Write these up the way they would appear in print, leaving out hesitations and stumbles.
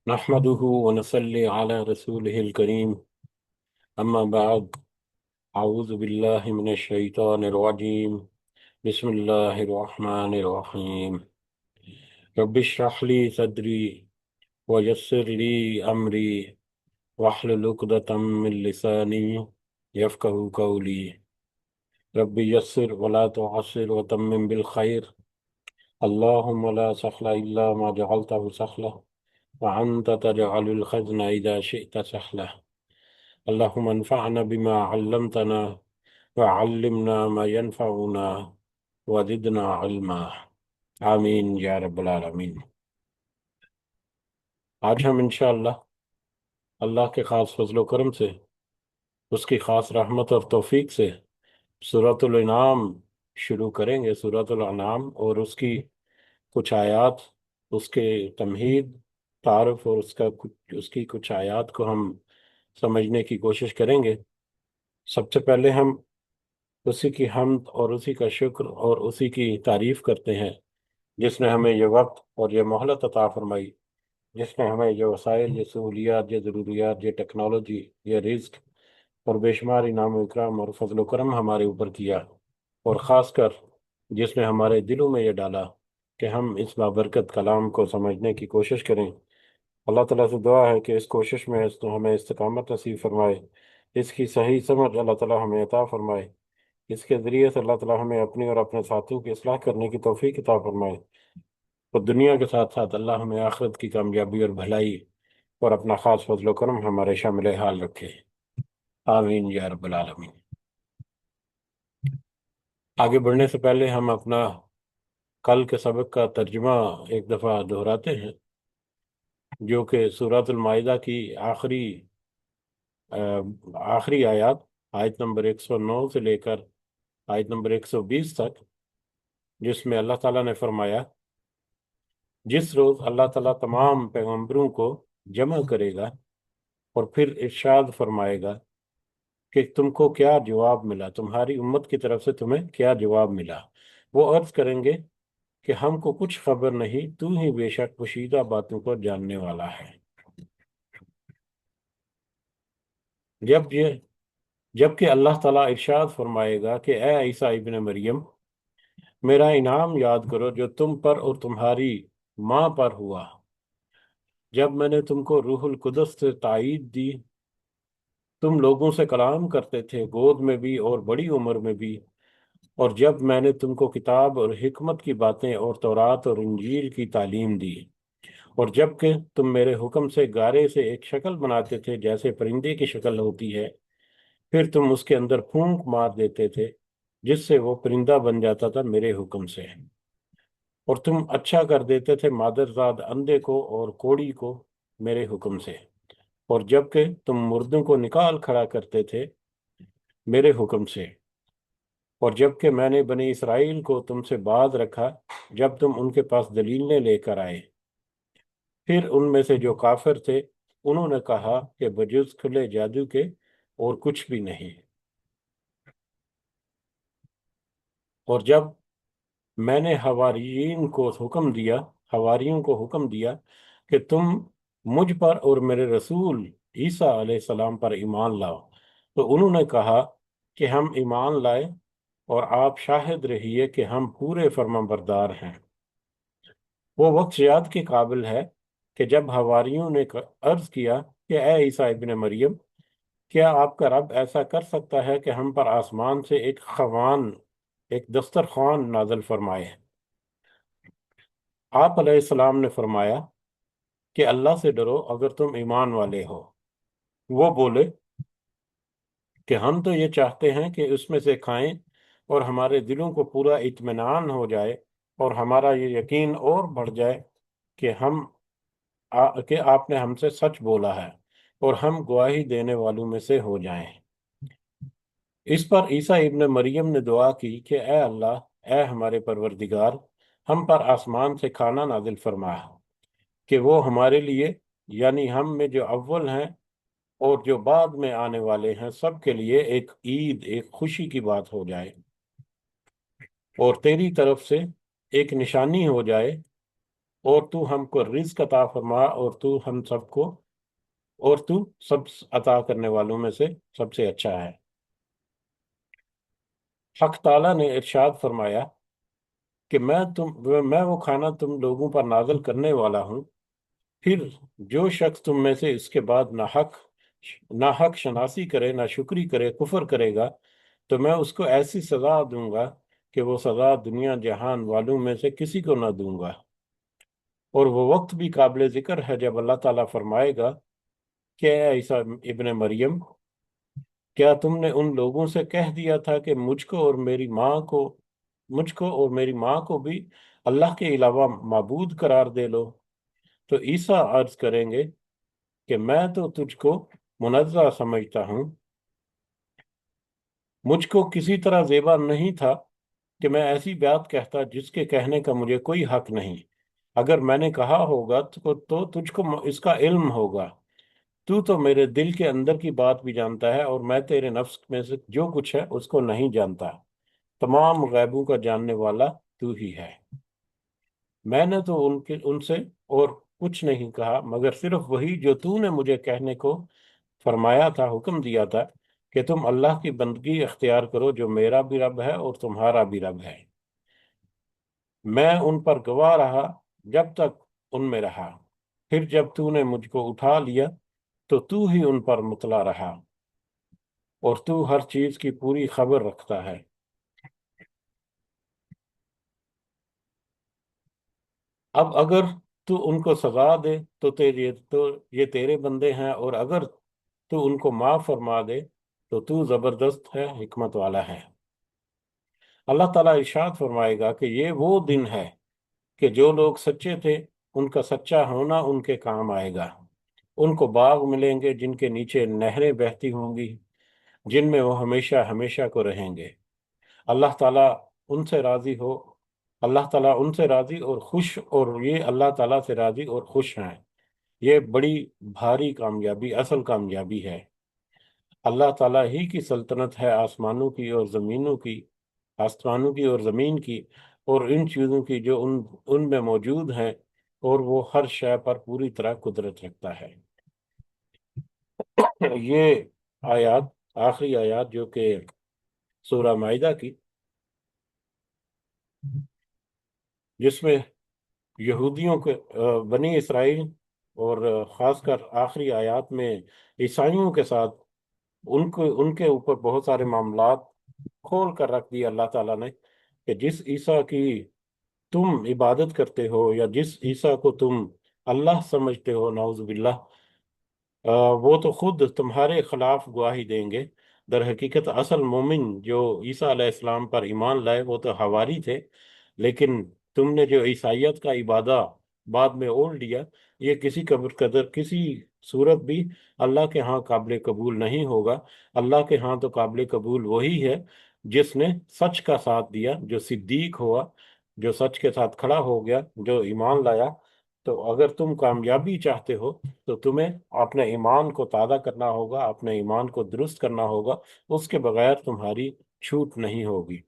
نحمده ونصلي على رسوله الكريم أما بعد. أعوذ بالله من الشيطان الرجيم. بسم الله الرحمن الرحيم. رب اشرح لي صدري ويسر لي أمري واحلل عقدة من لساني يفقهوا قولي. رب يسر ولا تعسر وتمم بالخير. اللهم لا سهل إلا ما جعلته سهلا وأنت تجعل الحزن إذا شئت سهلا. اللهم انفعنا بما علمتنا وعلمنا ما ينفعنا وزدنا علما. آمین یا رب العالمین۔ آج ہم انشاءاللہ اللہ کے خاص فضل و کرم سے، اس کی خاص رحمت اور توفیق سے سورۃ الانعام شروع کریں گے۔ سورۃ الانعام اور اس کی کچھ آیات، اس کے تمہید، تعارف اور اس کی کچھ آیات کو ہم سمجھنے کی کوشش کریں گے۔ سب سے پہلے ہم اسی کی حمد اور اسی کا شکر اور اسی کی تعریف کرتے ہیں جس نے ہمیں یہ وقت اور یہ مہلت عطا فرمائی، جس نے ہمیں یہ وسائل، یہ سہولیات، یہ ضروریات، یہ ٹیکنالوجی، یہ رزق اور بے شمار انعام و اکرام اور فضل و کرم ہمارے اوپر کیا، اور خاص کر جس نے ہمارے دلوں میں یہ ڈالا کہ ہم اس بابرکت کلام کو سمجھنے کی کوشش کریں۔ اللہ تعالیٰ سے دعا ہے کہ اس کوشش میں ہمیں استقامت نصیب فرمائے، اس کی صحیح سمجھ اللہ تعالیٰ ہمیں عطا فرمائے، اس کے ذریعے سے اللہ تعالیٰ ہمیں اپنی اور اپنے ساتھیوں کی اصلاح کرنے کی توفیق عطا فرمائے، اور دنیا کے ساتھ ساتھ اللہ ہمیں آخرت کی کامیابی اور بھلائی اور اپنا خاص فضل و کرم ہمارے شامل حال رکھے۔ آمین یا رب العالمین۔ آگے بڑھنے سے پہلے ہم اپنا کل کے سبق کا ترجمہ ایک دفعہ دہراتے ہیں، جو کہ سورۃ المائدہ کی آخری آیات، آیت نمبر 109 سے لے کر آیت نمبر 120 تک، جس میں اللہ تعالیٰ نے فرمایا، جس روز اللہ تعالیٰ تمام پیغمبروں کو جمع کرے گا اور پھر ارشاد فرمائے گا کہ تم کو کیا جواب ملا، تمہاری امت کی طرف سے تمہیں کیا جواب ملا، وہ عرض کریں گے کہ ہم کو کچھ خبر نہیں، تو ہی بے شک پوشیدہ باتوں کو جاننے والا ہے۔ جبکہ اللہ تعالیٰ ارشاد فرمائے گا کہ اے عیسیٰ ابن مریم، میرا انعام یاد کرو جو تم پر اور تمہاری ماں پر ہوا، جب میں نے تم کو روح القدس سے تائید دی، تم لوگوں سے کلام کرتے تھے، گود میں بھی اور بڑی عمر میں بھی، اور جب میں نے تم کو کتاب اور حکمت کی باتیں اور تورات اور انجیل کی تعلیم دی، اور جب کہ تم میرے حکم سے گارے سے ایک شکل بناتے تھے جیسے پرندے کی شکل ہوتی ہے، پھر تم اس کے اندر پھونک مار دیتے تھے جس سے وہ پرندہ بن جاتا تھا میرے حکم سے، اور تم اچھا کر دیتے تھے مادرزاد اندھے کو اور کوڑی کو میرے حکم سے، اور جب کہ تم مردوں کو نکال کھڑا کرتے تھے میرے حکم سے، اور جب کہ میں نے بنی اسرائیل کو تم سے باز رکھا جب تم ان کے پاس دلیلیں لے کر آئے، پھر ان میں سے جو کافر تھے انہوں نے کہا کہ بجز کھلے جادو کے اور کچھ بھی نہیں، اور جب میں نے حواریوں کو حکم دیا کہ تم مجھ پر اور میرے رسول عیسیٰ علیہ السلام پر ایمان لاؤ، تو انہوں نے کہا کہ ہم ایمان لائے اور آپ شاہد رہیے کہ ہم پورے فرما بردار ہیں۔ وہ وقت یاد کے قابل ہے کہ جب حواریوں نے عرض کیا کہ اے عیسیٰ ابن مریم، کیا آپ کا رب ایسا کر سکتا ہے کہ ہم پر آسمان سے ایک دسترخوان نازل فرمائے؟ آپ علیہ السلام نے فرمایا کہ اللہ سے ڈرو اگر تم ایمان والے ہو۔ وہ بولے کہ ہم تو یہ چاہتے ہیں کہ اس میں سے کھائیں اور ہمارے دلوں کو پورا اطمینان ہو جائے اور ہمارا یہ یقین اور بڑھ جائے کہ کہ آپ نے ہم سے سچ بولا ہے اور ہم گواہی دینے والوں میں سے ہو جائیں۔ اس پر عیسیٰ ابن مریم نے دعا کی کہ اے اللہ، اے ہمارے پروردگار، ہم پر آسمان سے کھانا نازل فرما کہ وہ ہمارے لیے، یعنی ہم میں جو اول ہیں اور جو بعد میں آنے والے ہیں، سب کے لیے ایک عید، ایک خوشی کی بات ہو جائے، اور تیری طرف سے ایک نشانی ہو جائے اور تو ہم کو رزق عطا فرما، اور تو ہم سب کو، اور تو سب عطا کرنے والوں میں سے سب سے اچھا ہے۔ حق تعالیٰ نے ارشاد فرمایا کہ میں وہ کھانا تم لوگوں پر نازل کرنے والا ہوں، پھر جو شخص تم میں سے اس کے بعد نہ حق شناسی کرے، نہ شکری کرے، کفر کرے گا، تو میں اس کو ایسی سزا دوں گا کہ وہ سزا دنیا جہان والوں میں سے کسی کو نہ دوں گا۔ اور وہ وقت بھی قابل ذکر ہے جب اللہ تعالیٰ فرمائے گا کہ اے عیسیٰ ابن مریم، کیا تم نے ان لوگوں سے کہہ دیا تھا کہ مجھ کو اور میری ماں کو بھی اللہ کے علاوہ معبود قرار دے لو؟ تو عیسیٰ عرض کریں گے کہ میں تو تجھ کو منزہ سمجھتا ہوں، مجھ کو کسی طرح زیبا نہیں تھا کہ میں ایسی بات کہتا جس کے کہنے کا مجھے کوئی حق نہیں۔ اگر میں نے کہا ہوگا تو تجھ کو اس کا علم ہوگا۔ تو میرے دل کے اندر کی بات بھی جانتا ہے، اور میں تیرے نفس میں سے جو کچھ ہے اس کو نہیں جانتا۔ تمام غیبوں کا جاننے والا تو ہی ہے۔ میں نے تو ان سے اور کچھ نہیں کہا مگر صرف وہی جو تو نے مجھے کہنے کو فرمایا تھا، حکم دیا تھا کہ تم اللہ کی بندگی اختیار کرو جو میرا بھی رب ہے اور تمہارا بھی رب ہے۔ میں ان پر گواہ رہا جب تک ان میں رہا، پھر جب تو نے مجھ کو اٹھا لیا تو ہی ان پر مطلع رہا، اور تو ہر چیز کی پوری خبر رکھتا ہے۔ اب اگر تو ان کو سزا دے تو یہ تیرے بندے ہیں، اور اگر تو ان کو معاف فرما دے تو زبردست ہے، حکمت والا ہے۔ اللہ تعالیٰ ارشاد فرمائے گا کہ یہ وہ دن ہے کہ جو لوگ سچے تھے ان کا سچا ہونا ان کے کام آئے گا۔ ان کو باغ ملیں گے جن کے نیچے نہریں بہتی ہوں گی، جن میں وہ ہمیشہ ہمیشہ کو رہیں گے۔ اللہ تعالیٰ ان سے راضی ہو اللہ تعالیٰ ان سے راضی اور خوش، اور یہ اللہ تعالیٰ سے راضی اور خوش ہیں۔ یہ بڑی بھاری کامیابی، اصل کامیابی ہے۔ اللہ تعالیٰ ہی کی سلطنت ہے آسمانوں کی اور زمین کی، اور ان چیزوں کی جو ان میں موجود ہیں، اور وہ ہر شے پر پوری طرح قدرت رکھتا ہے۔ یہ آیات، آخری آیات جو کہ سورہ مائدہ کی، جس میں یہودیوں کے بنی اسرائیل، اور خاص کر آخری آیات میں عیسائیوں کے ساتھ ان کے اوپر بہت سارے معاملات کھول کر رکھ دیا اللہ تعالیٰ نے، کہ جس عیسیٰ کی تم عبادت کرتے ہو، یا جس عیسیٰ کو تم اللہ سمجھتے ہو، نعوذ باللہ، وہ تو خود تمہارے خلاف گواہی دیں گے۔ در حقیقت اصل مومن جو عیسیٰ علیہ السلام پر ایمان لائے وہ تو حواری تھے، لیکن تم نے جو عیسائیت کا عبادہ بعد میں اوڑھ لیا، یہ کسی قدر کسی صورت بھی اللہ کے ہاں قابل قبول نہیں ہوگا۔ اللہ کے ہاں تو قابل قبول وہی ہے جس نے سچ کا ساتھ دیا، جو صدیق ہوا، جو سچ کے ساتھ کھڑا ہو گیا، جو ایمان لایا۔ تو اگر تم کامیابی چاہتے ہو تو تمہیں اپنے ایمان کو تازہ کرنا ہوگا، اپنے ایمان کو درست کرنا ہوگا، اس کے بغیر تمہاری چھوٹ نہیں ہوگی۔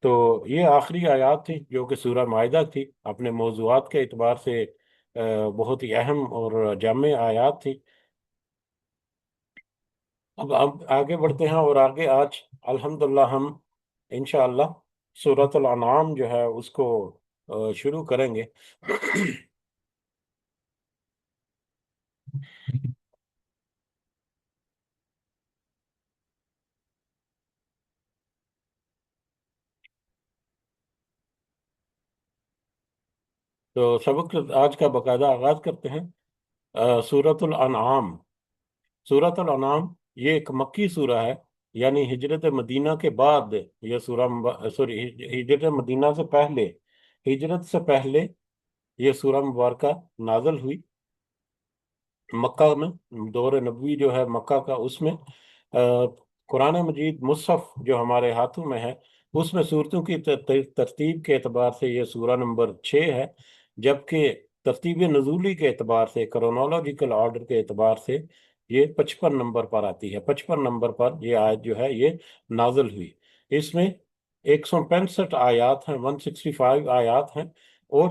تو یہ آخری آیات تھی جو کہ سورہ مائدہ تھی، اپنے موضوعات کے اعتبار سے بہت ہی اہم اور جامع آیات تھی۔ اب آگے بڑھتے ہیں، اور آگے آج الحمدللہ ہم انشاءاللہ سورۃ الانعام جو ہے اس کو شروع کریں گے۔ تو سبق آج کا باقاعدہ آغاز کرتے ہیں۔ سورۃ الانعام، سورۃ الانعام یہ ایک مکی سورہ ہے، یعنی ہجرت مدینہ کے بعد یہ سوری، ہجرت مدینہ سے پہلے، ہجرت سے پہلے یہ سورہ مبارکہ نازل ہوئی مکہ میں۔ دور نبوی جو ہے مکہ کا، اس میں قرآن مجید مصحف جو ہمارے ہاتھوں میں ہے، اس میں صورتوں کی ترتیب کے اعتبار سے یہ سورہ نمبر 6 ہے، جبکہ ترتیب نزولی کے اعتبار سے، کرونالوجیکل آرڈر کے اعتبار سے یہ 55 نمبر پر آتی ہے۔ 55 نمبر پر یہ آیت جو ہے یہ نازل ہوئی۔ اس میں 165 آیات ہیں، 165 آیات ہیں، اور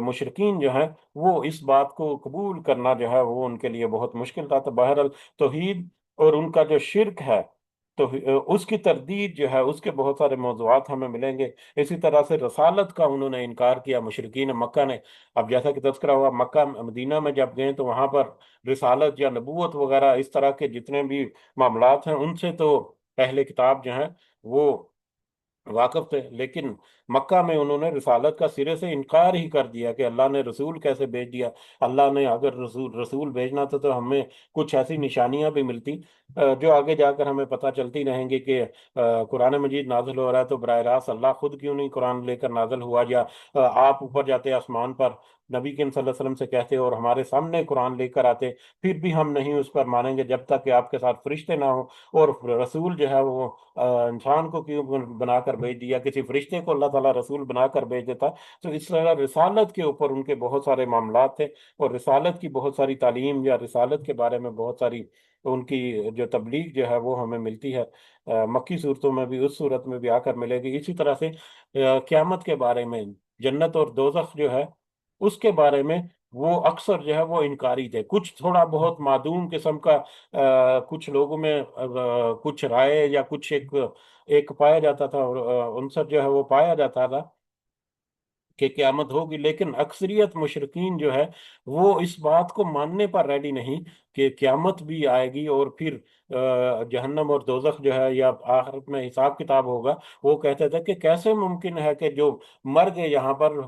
مشرکین جو ہیں وہ اس بات کو قبول کرنا جو ہے وہ ان کے لیے بہت مشکل تھا۔ تو بہرحال توحید اور ان کا جو شرک ہے، تو اس کی تردید جو ہے اس کے بہت سارے موضوعات ہمیں ملیں گے۔ اسی طرح سے رسالت کا انہوں نے انکار کیا مشرکین مکہ نے۔ اب جیسا کہ تذکرہ ہوا، مکہ مدینہ میں جب گئے تو وہاں پر رسالت یا نبوت وغیرہ اس طرح کے جتنے بھی معاملات ہیں ان سے تو اہل کتاب جو ہیں وہ واقف تھے، لیکن مکہ میں انہوں نے رسالت کا سرے سے انکار ہی کر دیا کہ اللہ نے رسول کیسے بھیج دیا۔ اللہ نے اگر رسول بھیجنا تھا تو ہمیں کچھ ایسی نشانیاں بھی ملتی جو آگے جا کر ہمیں پتہ چلتی رہیں گی کہ قرآن مجید نازل ہو رہا ہے تو براہ راست اللہ خود کیوں نہیں قرآن لے کر نازل ہوا، یا آپ اوپر جاتے آسمان پر نبی کریم صلی اللہ علیہ وسلم سے کہتے اور ہمارے سامنے قرآن لے کر آتے، پھر بھی ہم نہیں اس پر مانیں گے جب تک کہ آپ کے ساتھ فرشتے نہ ہوں۔ اور رسول جو ہے وہ انسان کو کیوں بنا کر بھیج دیا، کسی فرشتے کو اللہ تعالیٰ رسول بنا کر بھیج دیتا۔ تو اس طرح رسالت کے اوپر ان کے بہت سارے معاملات تھے، اور رسالت کی بہت ساری تعلیم یا رسالت کے بارے میں بہت ساری ان کی جو تبلیغ جو ہے وہ ہمیں ملتی ہے مکی صورتوں میں بھی، اس صورت میں بھی آ کر ملے گی۔ اسی طرح سے قیامت کے بارے میں، جنت اور دوزخ جو ہے اس کے بارے میں وہ اکثر جو ہے وہ انکاری تھے۔ کچھ تھوڑا بہت معدوم قسم کا کچھ لوگوں میں کچھ رائے یا کچھ ایک پایا جاتا تھا، اور عنصر جو ہے وہ پایا جاتا تھا کہ قیامت ہوگی، لیکن اکثریت مشرقین جو ہے وہ اس بات کو ماننے پر ریڈی نہیں کہ قیامت بھی آئے گی اور پھر جہنم اور دوزخ جو ہے یا آخرت میں حساب کتاب ہوگا۔ وہ کہتے تھے کہ کیسے ممکن ہے کہ جو مر گئے یہاں پر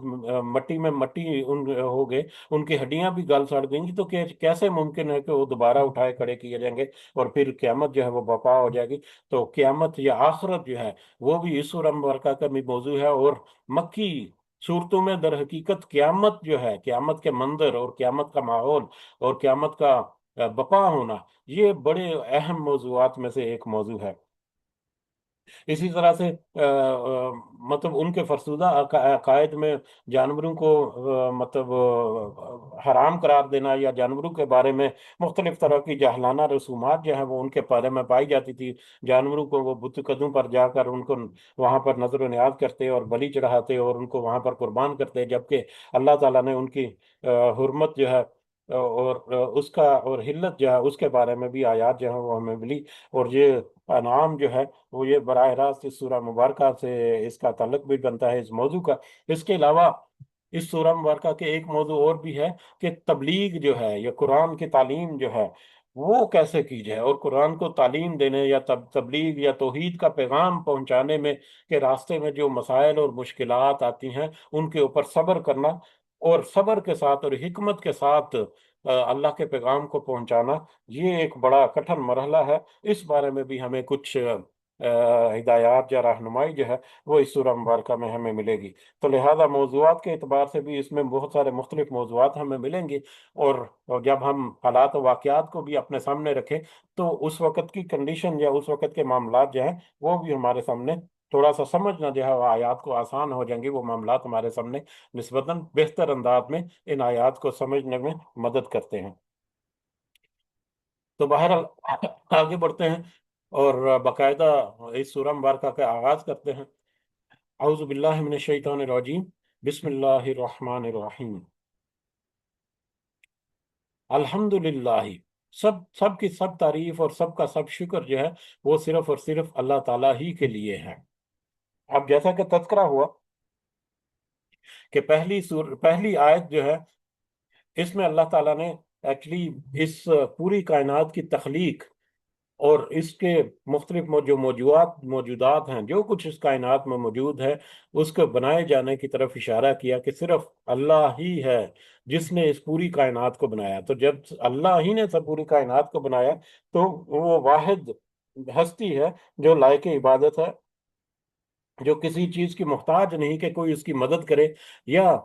مٹی میں مٹی ان ہو گئے، ان کی ہڈیاں بھی گل سڑ گئیں گی، تو کیسے ممکن ہے کہ وہ دوبارہ اٹھائے کھڑے کیے جائیں گے اور پھر قیامت جو ہے وہ برپا ہو جائے گی۔ تو قیامت یا آخرت جو ہے وہ بھی اس سورہ مبارکہ کا بھی موضوع ہے، اور مکی صورتوں میں در حقیقت قیامت جو ہے، قیامت کے منظر اور قیامت کا ماحول اور قیامت کا بپا ہونا، یہ بڑے اہم موضوعات میں سے ایک موضوع ہے۔ اسی طرح سے مطلب ان کے فرسودہ عقائد میں جانوروں کو مطلب حرام قرار دینا، یا جانوروں کے بارے میں مختلف طرح کی جاہلانہ رسومات جو ہیں وہ ان کے بارے میں پائی جاتی تھی۔ جانوروں کو وہ بت قدوں پر جا کر ان کو وہاں پر نظر و نیاز کرتے اور بلی چڑھاتے اور ان کو وہاں پر قربان کرتے، جبکہ اللہ تعالیٰ نے ان کی حرمت جو ہے اور اس کا اور حلت جو ہے اس کے بارے میں بھی آیات جو ہے وہ ہمیں ملی۔ اور یہ انعام جو ہے وہ یہ براہ راست اس سورہ مبارکہ سے اس کا تعلق بھی بنتا ہے اس موضوع کا۔ اس کے علاوہ اس سورہ مبارکہ کے ایک موضوع اور بھی ہے کہ تبلیغ جو ہے یا قرآن کی تعلیم جو ہے وہ کیسے کی جائے، اور قرآن کو تعلیم دینے یا تبلیغ یا توحید کا پیغام پہنچانے میں کے راستے میں جو مسائل اور مشکلات آتی ہیں ان کے اوپر صبر کرنا، اور صبر کے ساتھ اور حکمت کے ساتھ اللہ کے پیغام کو پہنچانا، یہ ایک بڑا کٹھن مرحلہ ہے۔ اس بارے میں بھی ہمیں کچھ ہدایات یا رہنمائی جو ہے وہ اس سورہ مبارکہ میں ہمیں ملے گی۔ تو لہذا موضوعات کے اعتبار سے بھی اس میں بہت سارے مختلف موضوعات ہمیں ملیں گے، اور جب ہم حالات و واقعات کو بھی اپنے سامنے رکھیں تو اس وقت کی کنڈیشن یا اس وقت کے معاملات جو ہیں وہ بھی ہمارے سامنے تھوڑا سا سمجھنا جو ہے وہ آیات کو آسان ہو جائیں گے، وہ معاملات ہمارے سامنے نسبتاً بہتر انداز میں ان آیات کو سمجھنے میں مدد کرتے ہیں۔ تو بہرحال آگے بڑھتے ہیں اور باقاعدہ اس سورہ مبارکہ کا آغاز کرتے ہیں۔ اعوذ باللہ من الشیطان الرجیم، بسم اللہ الرحمن الرحیم۔ الحمدللہ، سب کی سب تعریف اور سب کا سب شکر جو ہے وہ صرف اور صرف اللہ تعالیٰ ہی کے لیے ہے۔ اب جیسا کہ تذکرہ ہوا کہ پہلی آیت جو ہے اس میں اللہ تعالیٰ نے ایکچولی اس پوری کائنات کی تخلیق اور اس کے مختلف جو موجودات ہیں، جو کچھ اس کائنات میں موجود ہے، اس کو بنائے جانے کی طرف اشارہ کیا کہ صرف اللہ ہی ہے جس نے اس پوری کائنات کو بنایا۔ تو جب اللہ ہی نے سب پوری کائنات کو بنایا تو وہ واحد ہستی ہے جو لائق عبادت ہے، جو کسی چیز کی محتاج نہیں کہ کوئی اس کی مدد کرے، یا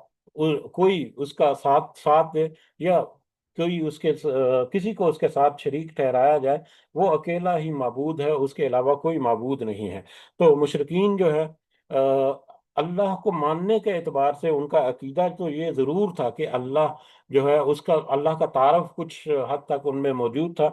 کوئی اس کا ساتھ دے، یا کوئی کسی کو اس کے ساتھ شریک ٹھہرایا جائے۔ وہ اکیلا ہی معبود ہے، اس کے علاوہ کوئی معبود نہیں ہے۔ تو مشرکین جو ہے اللہ کو ماننے کے اعتبار سے ان کا عقیدہ تو یہ ضرور تھا کہ اللہ جو ہے اس کا اللہ کا تعارف کچھ حد تک ان میں موجود تھا،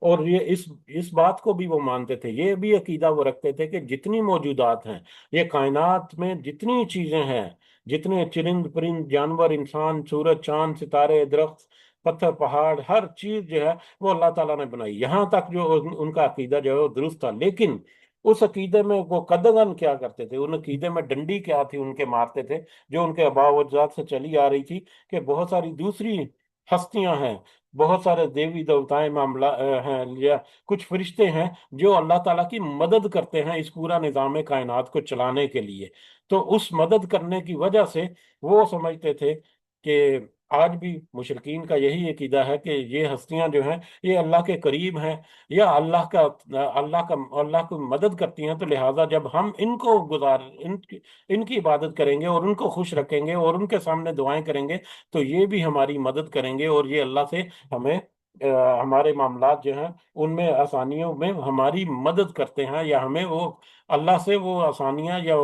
اور یہ اس بات کو بھی وہ مانتے تھے، یہ بھی عقیدہ وہ رکھتے تھے کہ جتنی موجودات ہیں، یہ کائنات میں جتنی چیزیں ہیں، جتنے چرند پرند جانور انسان سورج چاند ستارے درخت پتھر پہاڑ، ہر چیز جو ہے وہ اللہ تعالیٰ نے بنائی، یہاں تک جو ان کا عقیدہ جو ہے وہ درست تھا۔ لیکن اس عقیدے میں وہ قدغن کیا کرتے تھے، ان عقیدے میں ڈنڈی کیا تھی ان کے مارتے تھے، جو ان کے آباء و اجداد سے چلی آ رہی تھی، کہ بہت ساری دوسری ہستیاں ہیں، بہت سارے دیوی دیوتائیں معاملہ ہیں، یا کچھ فرشتے ہیں جو اللہ تعالیٰ کی مدد کرتے ہیں اس پورا نظام کائنات کو چلانے کے لیے۔ تو اس مدد کرنے کی وجہ سے وہ سمجھتے تھے کہ آج بھی مشرکین کا یہی عقیدہ ہے کہ یہ ہستیاں جو ہیں یہ اللہ کے قریب ہیں، یا اللہ کو مدد کرتی ہیں، تو لہٰذا جب ہم ان کی عبادت کریں گے اور ان کو خوش رکھیں گے اور ان کے سامنے دعائیں کریں گے، تو یہ بھی ہماری مدد کریں گے، اور یہ اللہ سے ہمیں ہمارے معاملات جو ہیں ان میں آسانیوں میں ہماری مدد کرتے ہیں، یا ہمیں وہ اللہ سے وہ آسانیاں یا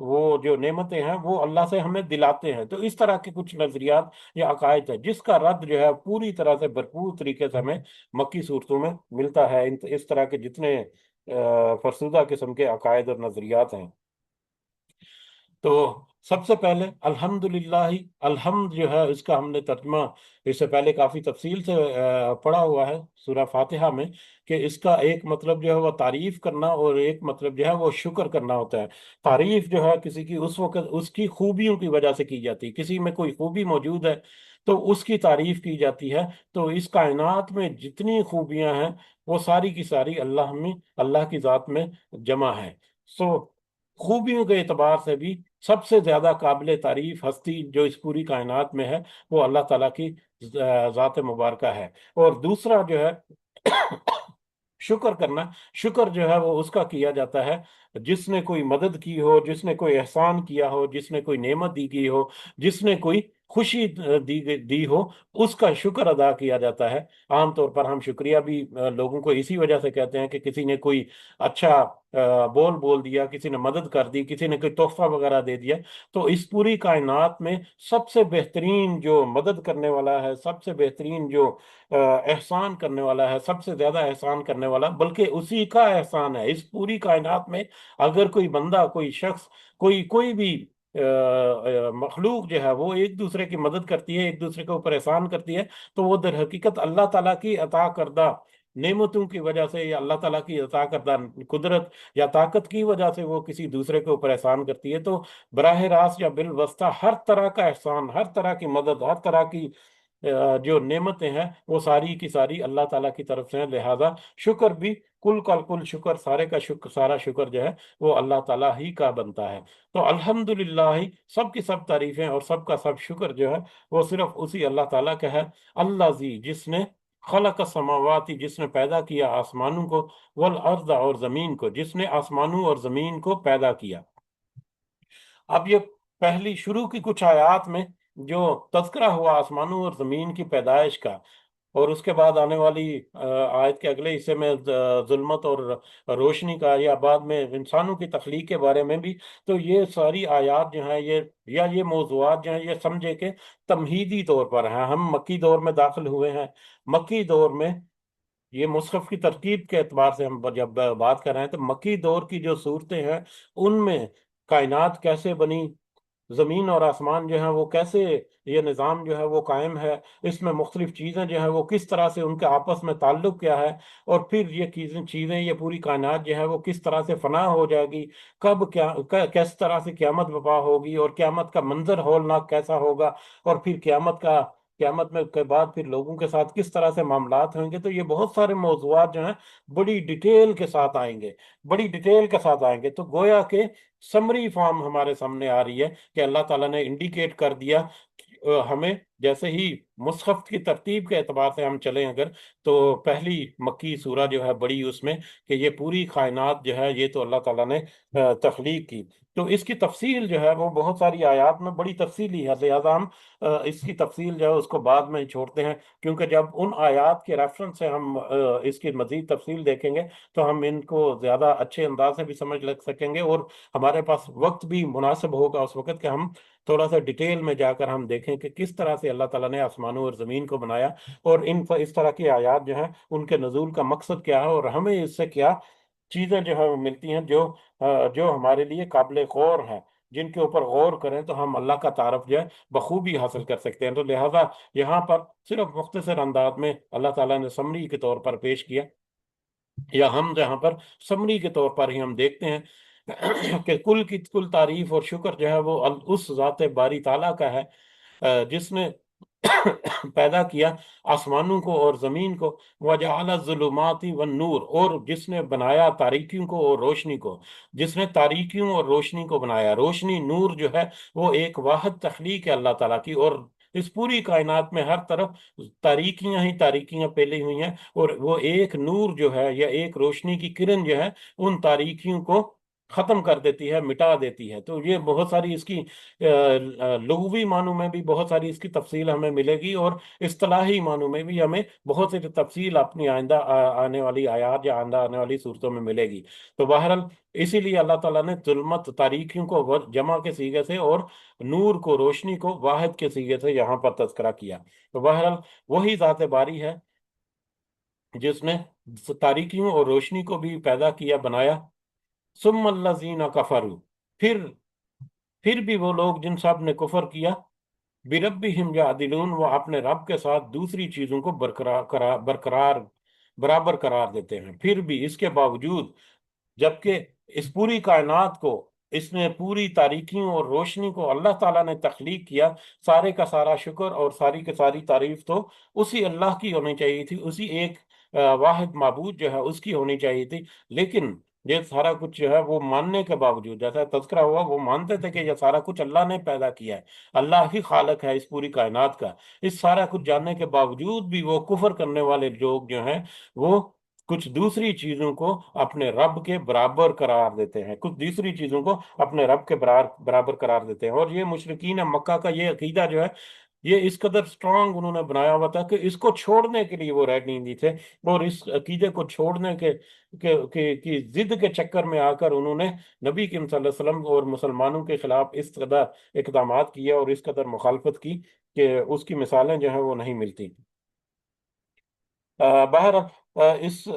وہ جو نعمتیں ہیں وہ اللہ سے ہمیں دلاتے ہیں۔ تو اس طرح کے کچھ نظریات یا عقائد ہے، جس کا رد جو ہے پوری طرح سے بھرپور طریقے سے ہمیں مکی صورتوں میں ملتا ہے، اس طرح کے جتنے فرسودہ قسم کے عقائد اور نظریات ہیں۔ تو سب سے پہلے الحمدللہ ہی، الحمد جو ہے اس کا ہم نے ترجمہ اس سے پہلے کافی تفصیل سے پڑھا ہوا ہے سورہ فاتحہ میں، کہ اس کا ایک مطلب جو ہے وہ تعریف کرنا، اور ایک مطلب جو ہے وہ شکر کرنا ہوتا ہے۔ تعریف جو ہے کسی کی اس وقت اس کی خوبیوں کی وجہ سے کی جاتی ہے، کسی میں کوئی خوبی موجود ہے تو اس کی تعریف کی جاتی ہے۔ تو اس کائنات میں جتنی خوبیاں ہیں وہ ساری کی ساری اللہ کی ذات میں جمع ہے۔ سو خوبیوں کے اعتبار سے بھی سب سے زیادہ قابل تعریف ہستی جو اس پوری کائنات میں ہے وہ اللہ تعالیٰ کی ذات مبارکہ ہے۔ اور دوسرا جو ہے شکر کرنا، شکر جو ہے وہ اس کا کیا جاتا ہے جس نے کوئی مدد کی ہو، جس نے کوئی احسان کیا ہو، جس نے کوئی نعمت دی کی ہو، جس نے کوئی خوشی دی ہو، اس کا شکر ادا کیا جاتا ہے۔ عام طور پر ہم شکریہ بھی لوگوں کو اسی وجہ سے کہتے ہیں کہ کسی نے کوئی اچھا بول دیا، کسی نے مدد کر دی، کسی نے کوئی تحفہ وغیرہ دے دیا۔ تو اس پوری کائنات میں سب سے بہترین جو مدد کرنے والا ہے، سب سے بہترین جو احسان کرنے والا ہے، سب سے زیادہ احسان کرنے والا، بلکہ اسی کا احسان ہے اس پوری کائنات میں۔ اگر کوئی بندہ، کوئی شخص، کوئی بھی مخلوق جو ہے وہ ایک دوسرے کی مدد کرتی ہے، ایک دوسرے کے اوپر احسان کرتی ہے، تو وہ در حقیقت اللہ تعالیٰ کی عطا کردہ نعمتوں کی وجہ سے، یا اللہ تعالیٰ کی عطا کردہ قدرت یا طاقت کی وجہ سے وہ کسی دوسرے کے اوپر احسان کرتی ہے۔ تو براہ راست یا بالواسطہ ہر طرح کا احسان، ہر طرح کی مدد، ہر طرح کی جو نعمتیں ہیں وہ ساری کی ساری اللہ تعالیٰ کی طرف سے ہیں۔ لہذا شکر بھی کل کا کل شکر، سارے کا شکر، سارا شکر جو ہے وہ اللہ تعالیٰ ہی کا بنتا ہے۔ تو الحمدللہ ہی، سب کی سب تعریفیں اور سب کا سب شکر جو ہے وہ صرف اسی اللہ تعالیٰ کا ہے۔ اللہ زی، جس نے خلق السماواتی، جس نے پیدا کیا آسمانوں کو، والارض، اور زمین کو، جس نے آسمانوں اور زمین کو پیدا کیا۔ اب یہ پہلی شروع کی کچھ آیات میں جو تذکرہ ہوا آسمانوں اور زمین کی پیدائش کا، اور اس کے بعد آنے والی آیت کے اگلے حصے میں ظلمت اور روشنی کا، یا بعد میں انسانوں کی تخلیق کے بارے میں بھی، تو یہ ساری آیات جو ہیں یہ موضوعات جو ہیں یہ سمجھے کہ تمہیدی طور پر ہیں۔ ہم مکی دور میں داخل ہوئے ہیں۔ مکی دور میں یہ مصحف کی ترکیب کے اعتبار سے ہم جب بات کر رہے ہیں تو مکی دور کی جو صورتیں ہیں ان میں کائنات کیسے بنی، زمین اور آسمان جو ہیں وہ کیسے، یہ نظام جو ہے وہ قائم ہے، اس میں مختلف چیزیں جو ہیں وہ کس طرح سے ان کے آپس میں تعلق کیا ہے، اور پھر یہ چیزیں یہ پوری کائنات جو ہے وہ کس طرح سے فنا ہو جائے گی، کب کس طرح سے قیامت برپا ہوگی، اور قیامت کا منظر ہولناک کیسا ہوگا، اور پھر قیامت میں کے بعد پھر لوگوں کے ساتھ کس طرح سے معاملات ہوں گے۔ تو یہ بہت سارے موضوعات جو ہیں بڑی ڈیٹیل کے ساتھ آئیں گے، بڑی ڈیٹیل کے ساتھ آئیں گے۔ تو گویا کہ سمری فارم ہمارے سامنے آ رہی ہے کہ اللہ تعالیٰ نے انڈیکیٹ کر دیا ہمیں، جیسے ہی مصحف کی ترتیب کے اعتبار سے ہم چلیں اگر، تو پہلی مکی سورہ جو ہے بڑی اس میں کہ یہ پوری کائنات جو ہے یہ تو اللہ تعالیٰ نے تخلیق کی۔ تو اس کی تفصیل جو ہے وہ بہت ساری آیات میں بڑی تفصیلی ہے، لہذا ہم اس کی تفصیل جو ہے اس کو بعد میں ہی چھوڑتے ہیں، کیونکہ جب ان آیات کے ریفرنس سے ہم اس کی مزید تفصیل دیکھیں گے تو ہم ان کو زیادہ اچھے انداز سے بھی سمجھ لگ سکیں گے، اور ہمارے پاس وقت بھی مناسب ہوگا اس وقت کہ ہم تھوڑا سا ڈیٹیل میں جا کر ہم دیکھیں کہ کس طرح سے اللہ تعالیٰ نے آسمانوں اور زمین کو بنایا، اور اس طرح کی آیات جو ہیں ان کے نزول کا مقصد کیا ہے، اور ہمیں اس سے کیا چیزیں جو ہے وہ ملتی ہیں جو ہمارے لیے قابل غور ہیں، جن کے اوپر غور کریں تو ہم اللہ کا تعارف جو ہے بخوبی حاصل کر سکتے ہیں۔ تو لہٰذا یہاں پر صرف مختصر انداز میں اللہ تعالیٰ نے سمری کے طور پر پیش کیا، یا ہم جہاں پر سمری کے طور پر ہی ہم دیکھتے ہیں کہ کل تعریف اور شکر جو ہے وہ اس ذات باری تعالیٰ کا ہے جس نے پیدا کیا آسمانوں کو اور زمین کو، وَجَعَلَ الظُّلُمَاتِ وَالنُّورَ، اور جس نے بنایا تاریکیوں کو اور روشنی کو، جس نے تاریکیوں اور روشنی کو بنایا۔ روشنی، نور جو ہے وہ ایک واحد تخلیق ہے اللہ تعالیٰ کی، اور اس پوری کائنات میں ہر طرف تاریکیاں ہی تاریکیاں پھیلی ہوئی ہیں، اور وہ ایک نور جو ہے یا ایک روشنی کی کرن جو ہے ان تاریکیوں کو ختم کر دیتی ہے، مٹا دیتی ہے۔ تو یہ بہت ساری اس کی لغوی معنوں میں بھی بہت ساری اس کی تفصیل ہمیں ملے گی، اور اصطلاحی معنوں میں بھی ہمیں بہت سی تفصیل اپنی آئندہ آنے والی آیات یا آئندہ آنے والی صورتوں میں ملے گی۔ تو بہرحال اسی لیے اللہ تعالیٰ نے ظلمت تاریکیوں کو جمع کے صیغے سے اور نور کو، روشنی کو واحد کے صیغے سے یہاں پر تذکرہ کیا۔ تو بہرحال وہی ذات باری ہے جس نے تاریکیوں اور روشنی کو بھی پیدا کیا، بنایا۔ ثم الذین کفروا، پھر بھی وہ لوگ جن سب نے کفر کیا، بربہم یعدلون، وہ اپنے رب کے ساتھ دوسری چیزوں کو برابر قرار دیتے ہیں۔ پھر بھی، اس کے باوجود، جبکہ اس پوری کائنات کو، اس نے پوری تاریکیوں اور روشنی کو اللہ تعالیٰ نے تخلیق کیا، سارے کا سارا شکر اور ساری کی ساری تعریف تو اسی اللہ کی ہونی چاہیے تھی، اسی ایک واحد معبود جو ہے اس کی ہونی چاہیے تھی، لیکن یہ سارا کچھ جو ہے وہ ماننے کے باوجود، جیسا تذکرہ ہوا، وہ مانتے تھے کہ یہ سارا کچھ اللہ نے پیدا کیا ہے، اللہ ہی خالق ہے اس پوری کائنات کا، اس سارا کچھ جاننے کے باوجود بھی وہ کفر کرنے والے لوگ جو ہیں وہ کچھ دوسری چیزوں کو اپنے رب کے برابر قرار دیتے ہیں، کچھ دوسری چیزوں کو اپنے رب کے برابر قرار دیتے ہیں۔ اور یہ مشرکین مکہ کا یہ عقیدہ جو ہے، یہ اس قدر سٹرونگ انہوں نے بنایا ہوا تھا کہ اس کو چھوڑنے کے لیے وہ ریڈی نہیں تھے، اور اس عقیدے کو چھوڑنے کی ضد کے چکر میں آ کر انہوں نے نبی کریم صلی اللہ علیہ وسلم اور مسلمانوں کے خلاف اس قدر اقدامات کیا اور اس قدر مخالفت کی کہ اس کی مثالیں جو ہیں وہ نہیں ملتی۔ بہر اس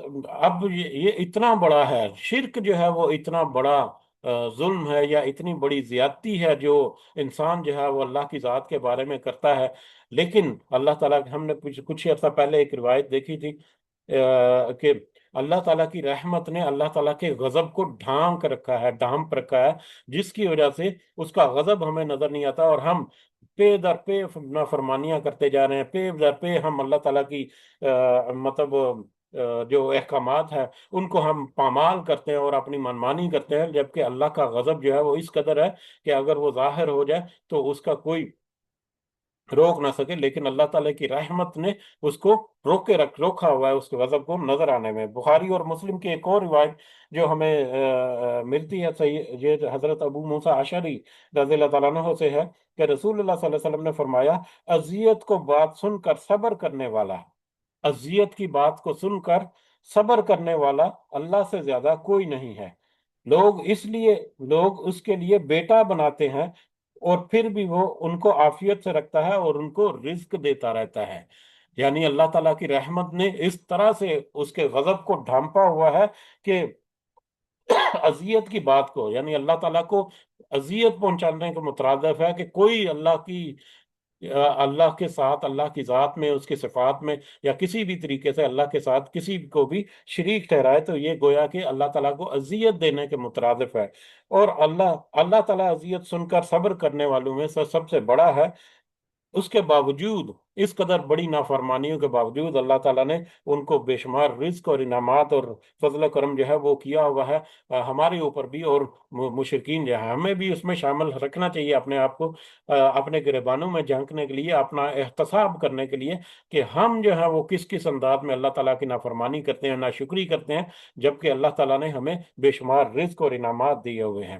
اب یہ اتنا بڑا ہے، شرک جو ہے وہ اتنا بڑا ظلم ہے، یا اتنی بڑی زیادتی ہے جو انسان جو ہے وہ اللہ کی ذات کے بارے میں کرتا ہے، لیکن اللہ تعالیٰ، ہم نے کچھ عرصہ پہلے ایک روایت دیکھی تھی کہ اللہ تعالیٰ کی رحمت نے اللہ تعالیٰ کے غضب کو ڈھانپ رکھا ہے، جس کی وجہ سے اس کا غضب ہمیں نظر نہیں آتا، اور ہم پے در پے نافرمانیاں کرتے جا رہے ہیں، پے در پے ہم اللہ تعالیٰ کی مطلب جو احکامات ہیں ان کو ہم پامال کرتے ہیں اور اپنی منمانی کرتے ہیں، جبکہ اللہ کا غضب جو ہے وہ اس قدر ہے کہ اگر وہ ظاہر ہو جائے تو اس کا کوئی روک نہ سکے، لیکن اللہ تعالیٰ کی رحمت نے اس کو روکا ہوا ہے، اس کے غضب کو نظر آنے میں۔ بخاری اور مسلم کی ایک اور روایت جو ہمیں ملتی ہے، صحیح، یہ حضرت ابو موسیٰ اشعری رضی اللہ تعالیٰ عنہ سے ہے کہ رسول اللہ صلی اللہ علیہ وسلم نے فرمایا، اذیت کو بات سن کر صبر کرنے والا، اذیت کی بات کو سن کر صبر کرنے والا اللہ سے زیادہ کوئی نہیں ہے۔ لوگ اس کے لیے بیٹا بناتے ہیں، اور پھر بھی وہ ان کو عافیت سے رکھتا ہے اور ان کو رزق دیتا رہتا ہے۔ یعنی اللہ تعالیٰ کی رحمت نے اس طرح سے اس کے غضب کو ڈھانپا ہوا ہے کہ اذیت کی بات کو، یعنی اللہ تعالیٰ کو اذیت پہنچانے کے مترادف ہے کہ کوئی اللہ کے ساتھ، اللہ کی ذات میں، اس کی صفات میں، یا کسی بھی طریقے سے اللہ کے ساتھ کسی کو بھی شریک ٹھہرائے تو یہ گویا کہ اللہ تعالیٰ کو اذیت دینے کے مترادف ہے۔ اور اللہ تعالیٰ اذیت سن کر صبر کرنے والوں میں سے سب سے بڑا ہے، اس کے باوجود، اس قدر بڑی نافرمانیوں کے باوجود اللہ تعالیٰ نے ان کو بے شمار رزق اور انعامات اور فضل و کرم جو ہے وہ کیا ہوا ہے ہمارے اوپر بھی، اور مشرکین جو ہے ہمیں بھی اس میں شامل رکھنا چاہیے اپنے آپ کو، اپنے گریبانوں میں جھانکنے کے لیے، اپنا احتساب کرنے کے لیے کہ ہم جو ہے وہ کس کس انداز میں اللہ تعالیٰ کی نافرمانی کرتے ہیں، ناشکری کرتے ہیں، جبکہ اللہ تعالیٰ نے ہمیں بے شمار رزق اور انعامات دیے ہوئے ہیں۔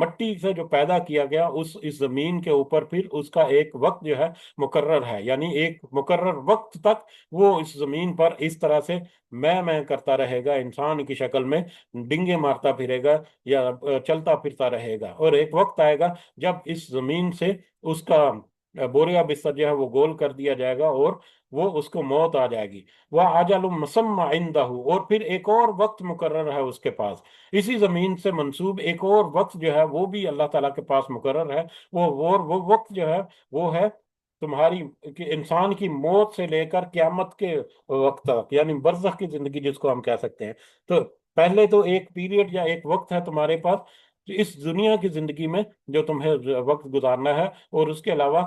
مٹی سے جو پیدا کیا گیا اس زمین کے اوپر پھر اس کا ایک وقت جو ہے مقرر ہے، یعنی ایک مقرر وقت تک وہ اس زمین پر اس طرح سے میں کرتا رہے گا، انسان کی شکل میں ڈنگے مارتا پھرے گا یا چلتا پھرتا رہے گا، اور ایک وقت آئے گا جب اس زمین سے اس کا بوریا بستر جو ہے وہ گول کر دیا جائے گا، اور وہ اس کو موت آ جائے گی۔ وہ اجل مسمى عنده، اور پھر ایک اور وقت مقرر ہے اس کے پاس، اسی زمین سے منسوب ایک اور وقت جو ہے وہ بھی اللہ تعالیٰ کے پاس مقرر ہے۔ وہ وقت جو ہے وہ ہے تمہاری کہ انسان کی موت سے لے کر قیامت کے وقت تک، یعنی برزخ کی زندگی جس کو ہم کہہ سکتے ہیں۔ تو پہلے تو ایک پیریڈ یا ایک وقت ہے تمہارے پاس اس دنیا کی زندگی میں جو تمہیں وقت گزارنا ہے، اور اس کے علاوہ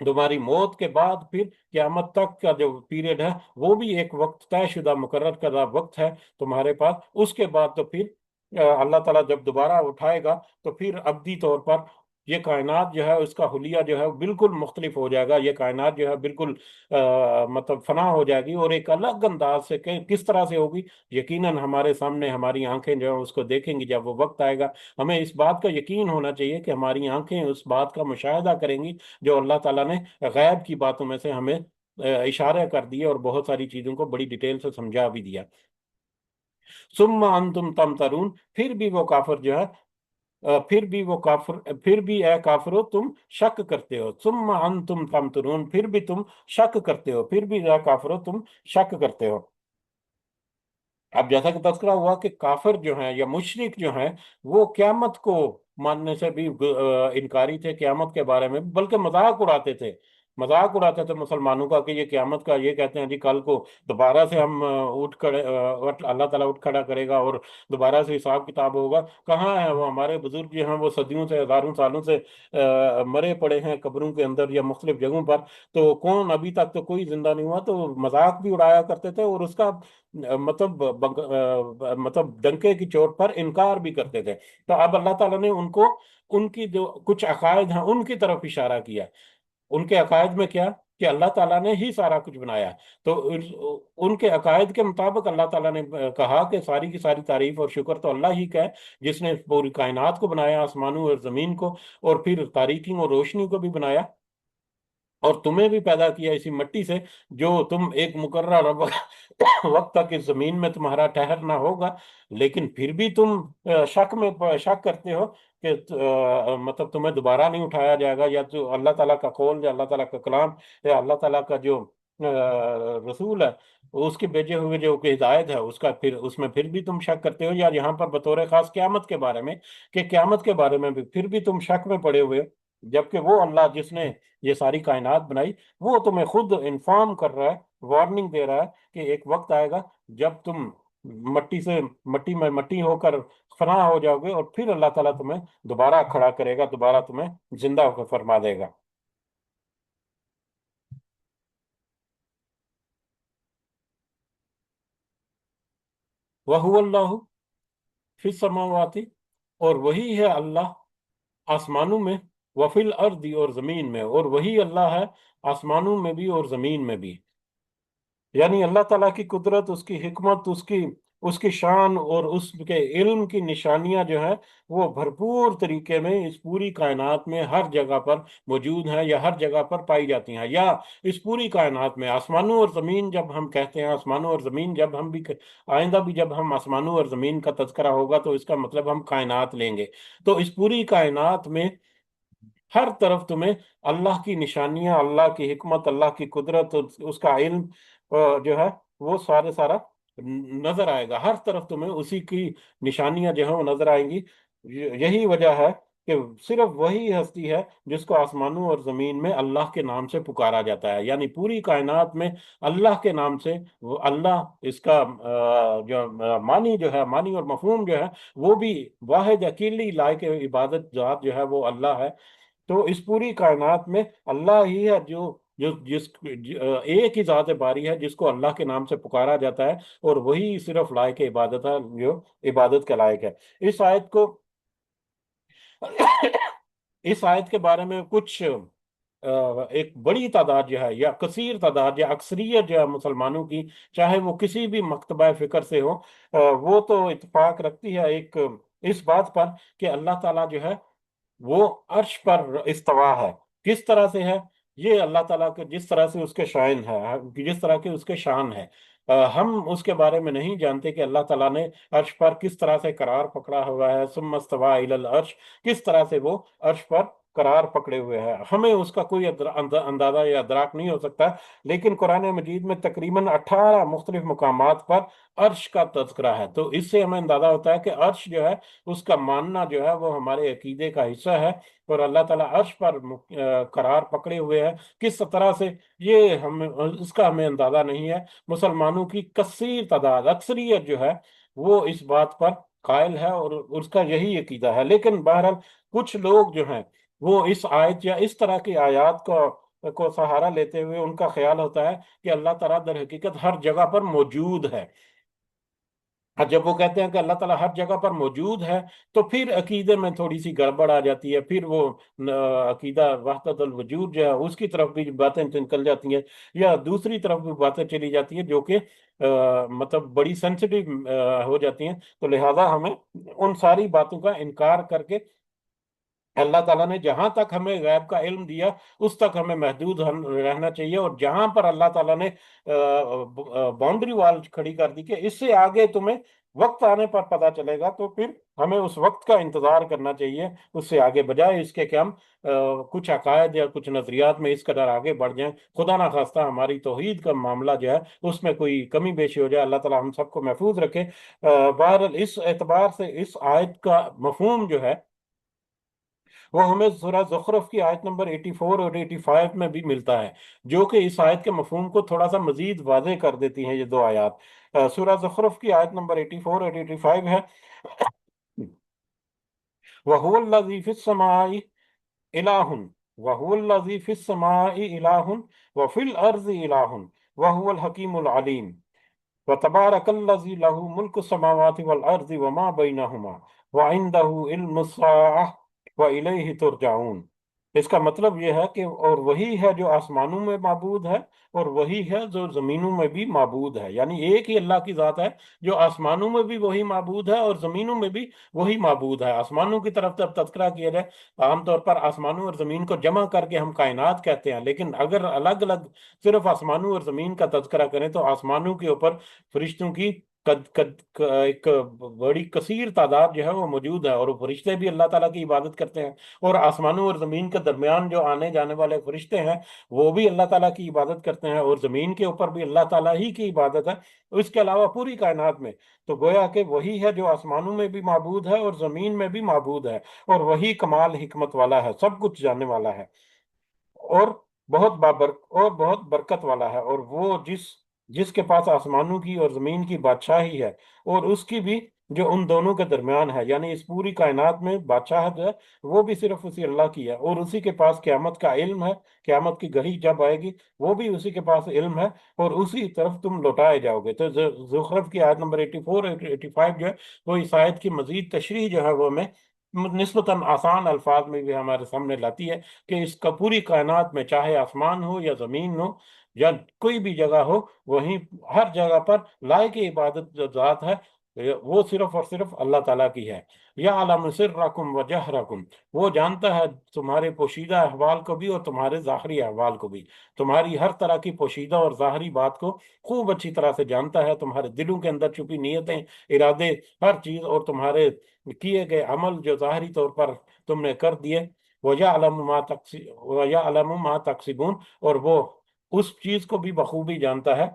تمہاری موت کے بعد پھر قیامت تک کا جو پیریڈ ہے وہ بھی ایک وقت طے شدہ مقرر کردہ وقت ہے تمہارے پاس۔ اس کے بعد تو پھر اللہ تعالیٰ جب دوبارہ اٹھائے گا تو پھر ابدی طور پر یہ کائنات جو ہے اس کا حلیہ جو ہے بالکل مختلف ہو جائے گا، یہ کائنات جو ہے بالکل مطلب فنا ہو جائے گی، اور ایک الگ انداز سے کس طرح سے ہوگی یقیناً ہمارے سامنے ہماری آنکھیں جو ہیں اس کو دیکھیں گی جب وہ وقت آئے گا۔ ہمیں اس بات کا یقین ہونا چاہیے کہ ہماری آنکھیں اس بات کا مشاہدہ کریں گی جو اللہ تعالیٰ نے غیب کی باتوں میں سے ہمیں اشارہ کر دیے، اور بہت ساری چیزوں کو بڑی ڈیٹیل سے سمجھا بھی دیا۔ ثم انتم تمترون، پھر بھی وہ کافر جو ہے پھر بھی اے کافرو تم شک کرتے ہو۔ ثم انتم تمترون، پھر بھی تم شک کرتے ہو، پھر بھی اے کافرو تم شک کرتے ہو۔ اب جیسا کہ تذکرہ ہوا کہ کافر جو ہیں یا مشرک جو ہیں وہ قیامت کو ماننے سے بھی انکاری تھے، قیامت کے بارے میں بلکہ مذاق اڑاتے تھے مسلمانوں کا، کہ یہ قیامت کا یہ کہتے ہیں جی کل کو دوبارہ سے ہم اللہ تعالیٰ اٹھ کھڑا کرے گا اور دوبارہ سے حساب کتاب ہوگا۔ کہاں ہے وہ ہمارے بزرگ جو ہیں وہ صدیوں سے ہزاروں سالوں سے مرے پڑے ہیں قبروں کے اندر یا مختلف جگہوں پر، تو کون ابھی تک تو کوئی زندہ نہیں ہوا۔ تو مذاق بھی اڑایا کرتے تھے، اور اس کا مطلب ڈنکے کی چوٹ پر انکار بھی کرتے تھے۔ تو اب اللہ تعالیٰ نے ان کو ان کی جو کچھ عقائد ہیں ان کی طرف اشارہ کیا۔ ان کے عقائد میں کیا کہ اللہ تعالیٰ نے ہی سارا کچھ بنایا، تو ان کے عقائد کے مطابق اللہ تعالیٰ نے کہا کہ ساری کی ساری تعریف اور شکر تو اللہ ہی کا ہے جس نے پوری کائنات کو بنایا، آسمانوں اور زمین کو، اور پھر تاریکی اور روشنی کو بھی بنایا، اور تمہیں بھی پیدا کیا اسی مٹی سے جو تم ایک مقررہ وقت تک اس زمین میں تمہارا ٹھہرنا ہوگا، لیکن پھر بھی تم شک کرتے ہو کہ مطلب تمہیں دوبارہ نہیں اٹھایا جائے گا، یا تو اللہ تعالیٰ کا قول یا اللہ تعالیٰ کا کلام یا اللہ تعالیٰ کا جو رسول ہے اس کے بھیجے ہوئے جو کہ ہدایت ہے اس کا پھر اس میں پھر بھی تم شک کرتے ہو، یا یہاں پر بطور خاص قیامت کے بارے میں کہ قیامت کے بارے میں بھی پھر بھی تم شک میں پڑے ہوئے ہو، جبکہ وہ اللہ جس نے یہ ساری کائنات بنائی وہ تمہیں خود انفارم کر رہا ہے، وارننگ دے رہا ہے کہ ایک وقت آئے گا جب تم مٹی میں مٹی ہو کر فنا ہو جاؤ گے، اور پھر اللہ تعالیٰ تمہیں دوبارہ کھڑا کرے گا، دوبارہ تمہیں زندہ ہو کر فرما دے گا۔ وَهُوَ اللَّهُ فِي السَّمَاوَاتِ، اور وہی ہے اللہ آسمانوں میں، وفی الارض، اور زمین میں، اور وہی اللہ ہے آسمانوں میں بھی اور زمین میں بھی۔ یعنی اللہ تعالیٰ کی قدرت، اس کی حکمت، اس کی شان اور اس کے علم کی نشانیاں جو ہیں وہ بھرپور طریقے میں اس پوری کائنات میں ہر جگہ پر موجود ہیں، یا ہر جگہ پر پائی جاتی ہیں، یا اس پوری کائنات میں آسمانوں اور زمین جب ہم کہتے ہیں آسمانوں اور زمین، جب ہم بھی آئندہ بھی جب ہم آسمانوں اور زمین کا تذکرہ ہوگا تو اس کا مطلب ہم کائنات لیں گے۔ تو اس پوری کائنات میں ہر طرف تمہیں اللہ کی نشانیاں، اللہ کی حکمت، اللہ کی قدرت، اس کا علم جو ہے وہ سارا نظر آئے گا، ہر طرف تمہیں اسی کی نشانیاں جو ہیں وہ نظر آئیں گی۔ یہی وجہ ہے کہ صرف وہی ہستی ہے جس کو آسمانوں اور زمین میں اللہ کے نام سے پکارا جاتا ہے، یعنی پوری کائنات میں اللہ کے نام سے وہ اللہ، اس کا جو معنی جو ہے، معنی اور مفہوم جو ہے وہ بھی واحد اکیلی لائق عبادت ذات جو ہے وہ اللہ ہے۔ تو اس پوری کائنات میں اللہ ہی ہے ایک ہی ذات باری ہے جس کو اللہ کے نام سے پکارا جاتا ہے، اور وہی صرف لائق عبادت ہے جو عبادت کے لائق ہے۔ اس آیت کو اس آیت کے بارے میں کچھ ایک بڑی تعداد جو ہے یا کثیر تعداد یا اکثریت جو ہے مسلمانوں کی، چاہے وہ کسی بھی مکتبہ فکر سے ہو، وہ تو اتفاق رکھتی ہے ایک اس بات پر کہ اللہ تعالیٰ جو ہے وہ عرش پر استوا ہے۔ کس طرح سے ہے؟ یہ اللہ تعالیٰ کے جس طرح سے اس کے شائن ہے، جس طرح کے اس کے شان ہے، ہم اس کے بارے میں نہیں جانتے کہ اللہ تعالیٰ نے عرش پر کس طرح سے قرار پکڑا ہوا ہے، ثم استوى الی العرش، کس طرح سے وہ عرش پر قرار پکڑے ہوئے ہے، ہمیں اس کا کوئی اندازہ یا ادراک نہیں ہو سکتا۔ لیکن قرآن مجید میں تقریباً 18 مختلف مقامات پر عرش کا تذکرہ ہے، تو اس سے ہمیں اندازہ ہوتا ہے کہ عرش جو ہے اس کا ماننا جو ہے وہ ہمارے عقیدے کا حصہ ہے، اور اللہ تعالیٰ عرش پر قرار پکڑے ہوئے ہیں کس طرح سے، یہ ہم اس کا ہمیں اندازہ نہیں ہے۔ مسلمانوں کی کثیر تعداد، اکثریت جو ہے وہ اس بات پر قائل ہے اور اس کا یہی عقیدہ ہے، لیکن بہرحال کچھ لوگ جو ہیں وہ اس آیت یا اس طرح کی آیات کو سہارا لیتے ہوئے ان کا خیال ہوتا ہے کہ اللہ تعالیٰ در حقیقت ہر جگہ پر موجود ہے۔ اور جب وہ کہتے ہیں کہ اللہ تعالیٰ ہر جگہ پر موجود ہے، تو پھر عقیدے میں تھوڑی سی گڑبڑ آ جاتی ہے، پھر وہ عقیدہ وحدت الوجود جو ہے اس کی طرف بھی باتیں نکل جاتی ہیں، یا دوسری طرف بھی باتیں چلی جاتی ہیں جو کہ مطلب بڑی سینسٹیو ہو جاتی ہیں۔ تو لہذا ہمیں ان ساری باتوں کا انکار کر کے اللہ تعالیٰ نے جہاں تک ہمیں غیب کا علم دیا اس تک ہمیں محدود رہنا چاہیے، اور جہاں پر اللہ تعالیٰ نے باؤنڈری وال کھڑی کر دی کہ اس سے آگے تمہیں وقت آنے پر پتہ چلے گا، تو پھر ہمیں اس وقت کا انتظار کرنا چاہیے، اس سے آگے بجائے اس کے کہ ہم کچھ عقائد یا کچھ نظریات میں اس قدر آگے بڑھ جائیں، خدا نہ خواستہ ہماری توحید کا معاملہ جو ہے اس میں کوئی کمی بیشی ہو جائے۔ اللہ تعالیٰ ہم سب کو محفوظ رکھے۔ بہرحال اس اعتبار سے اس آیت کا مفہوم جو ہے وہ ہمیں سورہ زخرف کی آیت نمبر 84 اور 85 میں بھی ملتا ہے، جو کہ اس آیت کے مفہوم کو تھوڑا سا مزید واضح کر دیتی ہیں یہ دو آیات۔ سورہ زخرف کی آیت نمبر 84 اور 85 ہے، وَهُوَ الَّذِي فِي السَّمَاءِ إِلَٰهٌ وَهُوَ الَّذِي فِي السَّمَاءِ إِلَٰهٌ وَفِي الْأَرْضِ إِلَٰهٌ وَهُوَ الْحَكِيمُ الْعَلِيمُ وَتَبَارَكَ الَّذِي لَهُ مُلْكُ السَّمَاوَاتِ وَالْأَرْضِ وَمَا بَيْنَهُمَا وَعِندَهُ عِلْمُ السَّاعَةِ وَإِلَيْهِ تُرْجَعُونَ۔ اس کا مطلب یہ ہے کہ اور وہی ہے جو آسمانوں میں معبود ہے، اور وہی ہے جو زمینوں میں بھی معبود ہے، یعنی ایک ہی اللہ کی ذات ہے جو آسمانوں میں بھی وہی معبود ہے اور زمینوں میں بھی وہی معبود ہے۔ آسمانوں کی طرف جب تذکرہ کیا جائے، عام طور پر آسمانوں اور زمین کو جمع کر کے ہم کائنات کہتے ہیں، لیکن اگر الگ الگ صرف آسمانوں اور زمین کا تذکرہ کریں تو آسمانوں کے اوپر فرشتوں کی ایک بڑی کثیر تعداد جو ہے وہ موجود ہے، اور وہ فرشتے بھی اللہ تعالیٰ کی عبادت کرتے ہیں، اور آسمانوں اور زمین کے درمیان جو آنے جانے والے فرشتے ہیں وہ بھی اللہ تعالیٰ کی عبادت کرتے ہیں، اور زمین کے اوپر بھی اللہ تعالیٰ ہی کی عبادت ہے، اس کے علاوہ پوری کائنات میں۔ تو گویا کہ وہی ہے جو آسمانوں میں بھی معبود ہے اور زمین میں بھی معبود ہے، اور وہی کمال حکمت والا ہے، سب کچھ جاننے والا ہے، اور اور بہت برکت والا ہے، اور وہ جس کے پاس آسمانوں کی اور زمین کی بادشاہی ہے، اور اس کی بھی جو ان دونوں کے درمیان ہے، یعنی اس پوری کائنات میں بادشاہت ہے وہ بھی صرف اسی اللہ کی ہے، اور اسی کے پاس قیامت کا علم ہے، قیامت کی گھڑی جب آئے گی وہ بھی اسی کے پاس علم ہے، اور اسی طرف تم لوٹائے جاؤ گے۔ تو زخرف کی آیت نمبر 84 85 جو ہے وہ اس آیت کی مزید تشریح جو ہے وہ ہمیں نسبتاً آسان الفاظ میں بھی ہمارے سامنے لاتی ہے، کہ اس کا پوری کائنات میں چاہے آسمان ہو یا زمین ہو یا کوئی بھی جگہ ہو، وہیں ہر جگہ پر لائق عبادت جو ذات ہے وہ صرف اور صرف اللہ تعالیٰ کی ہے۔ یعلم سرکم و جہرکم، وہ جانتا ہے تمہارے پوشیدہ احوال کو بھی اور تمہارے ظاہری احوال کو بھی، تمہاری ہر طرح کی پوشیدہ اور ظاہری بات کو خوب اچھی طرح سے جانتا ہے، تمہارے دلوں کے اندر چھپی نیتیں، ارادے، ہر چیز، اور تمہارے کیے گئے عمل جو ظاہری طور پر تم نے کر دیے۔ وَيَعْلَمُ مَا تَكْسِبُونَ، اور وہ اس چیز کو بھی بخوبی جانتا ہے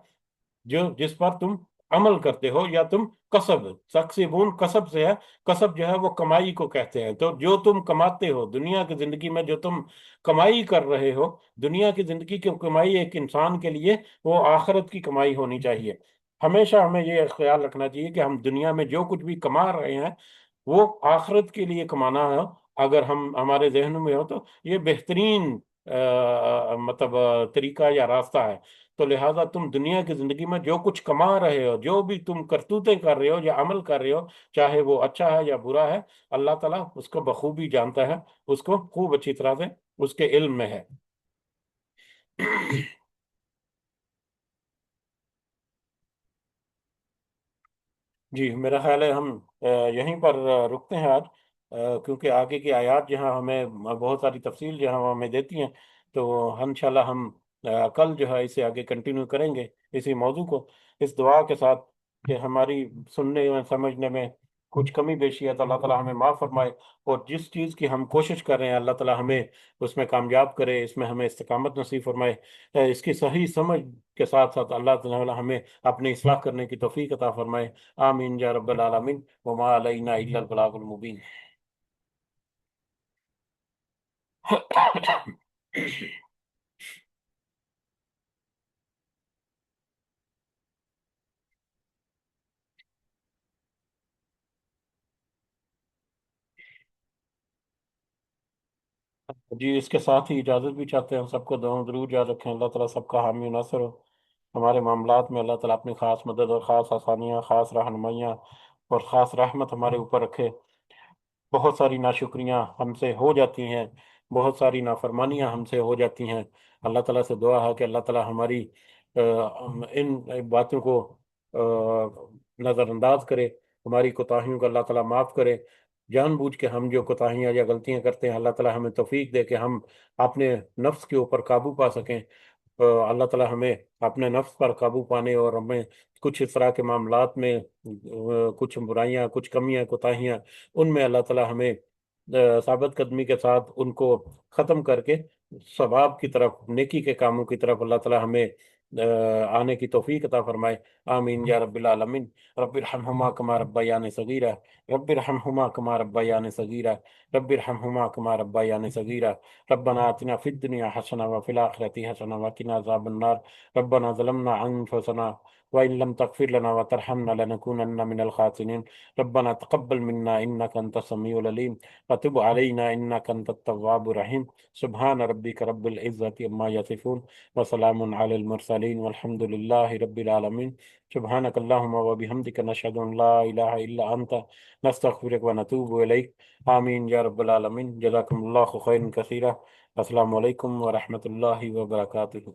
جس پر تم عمل کرتے ہو یا تم کسب، تکسبون کسب سے ہے، کسب جو ہے وہ کمائی کو کہتے ہیں، تو جو تم کماتے ہو دنیا کی زندگی میں، جو تم کمائی کر رہے ہو دنیا کی زندگی کی کمائی، ایک انسان کے لیے وہ آخرت کی کمائی ہونی چاہیے۔ ہمیشہ ہمیں یہ خیال رکھنا چاہیے کہ ہم دنیا میں جو کچھ بھی کما رہے ہیں وہ آخرت کے لیے کمانا ہے، اگر ہمارے ذہن میں ہو تو یہ بہترین مطلب طریقہ یا راستہ ہے۔ تو لہٰذا تم دنیا کی زندگی میں جو کچھ کما رہے ہو، جو بھی تم کرتوتیں کر رہے ہو یا عمل کر رہے ہو، چاہے وہ اچھا ہے یا برا ہے، اللہ تعالیٰ اس کو بخوبی جانتا ہے، اس کو خوب اچھی طرح سے اس کے علم میں ہے۔ جی، میرا خیال ہے ہم یہیں پر رکتے ہیں آج، کیونکہ آگے کی آیات جہاں ہمیں بہت ساری تفصیل جہاں ہمیں دیتی ہیں، تو انشاءاللہ ہم کل جو ہے اسے آگے کنٹینیو کریں گے، اسی موضوع کو، اس دعا کے ساتھ کہ ہماری سننے میں سمجھنے میں کچھ کمی بیشی ہے تو اللہ تعالیٰ ہمیں معاف فرمائے، اور جس چیز کی ہم کوشش کر رہے ہیں اللہ تعالیٰ ہمیں اس میں کامیاب کرے، اس میں ہمیں استقامت نصیب فرمائے، اس کی صحیح سمجھ کے ساتھ ساتھ اللہ تعالیٰ ہمیں اپنی اصلاح کرنے کی توفیق عطا فرمائے، آمین یا رب العالمین، وما علینا الا البلاغ المبین۔ جی، اس کے ساتھ ہی اجازت بھی چاہتے ہیں، سب کو دعاؤں ضرور یاد رکھیں، اللہ تعالیٰ سب کا حامی و ناصر ہو، ہمارے معاملات میں اللہ تعالیٰ اپنی خاص مدد اور خاص آسانیاں، خاص رہنمائیاں اور خاص رحمت ہمارے اوپر رکھے۔ بہت ساری ناشکریاں ہم سے ہو جاتی ہیں، بہت ساری نافرمانیاں ہم سے ہو جاتی ہیں، اللہ تعالیٰ سے دعا ہے کہ اللہ تعالیٰ ہماری ان باتوں کو نظر انداز کرے، ہماری کوتاہیوں کو اللہ تعالیٰ معاف کرے، جان بوجھ کے ہم جو کوتاہیاں یا غلطیاں کرتے ہیں اللہ تعالیٰ ہمیں توفیق دے کہ ہم اپنے نفس کے اوپر قابو پا سکیں، اللہ تعالیٰ ہمیں اپنے نفس پر قابو پانے اور ہمیں کچھ اس طرح کے معاملات میں کچھ برائیاں، کچھ کمیاں، کوتاہیاں، ان میں اللہ تعالیٰ ہمیں ثابت قدمی کے ساتھ ان کو ختم کر کے ثواب کی طرف، نیکی کے کاموں کی طرف اللہ تعالیٰ ہمیں آنے کی توفیق عطا فرمائے، آمین یا رب العالمین۔ رب ارحمہما کما ربیانی صغیرہ، رب ارحمہما کما ربیانی صغیرہ، رب ارحمہما کما ربیانی صغیرہ، ربنا آتنا فی الدنیا حسنہ وفی الآخرۃ حسنہ وقنا عذاب النار، ربنا ظلمنا انفسنا وإن لم تغفر لنا وترحمنا لنكونن من الخاسرين، ربنا تقبل منا إنك أنت السميع العليم وتب علينا إنك أنت التواب الرحيم، سبحان ربك رب العزة عما يصفون وسلام على المرسلين والحمد لله رب العالمين، سبحانك اللهم وبحمدك نشهد أن لا إله إلا أنت نستغفرك ونتوب إليك، آمين يا رب العالمين، جزاكم الله خيرا كثيرا، السلام علیکم ورحمۃ اللہ وبرکاتہ۔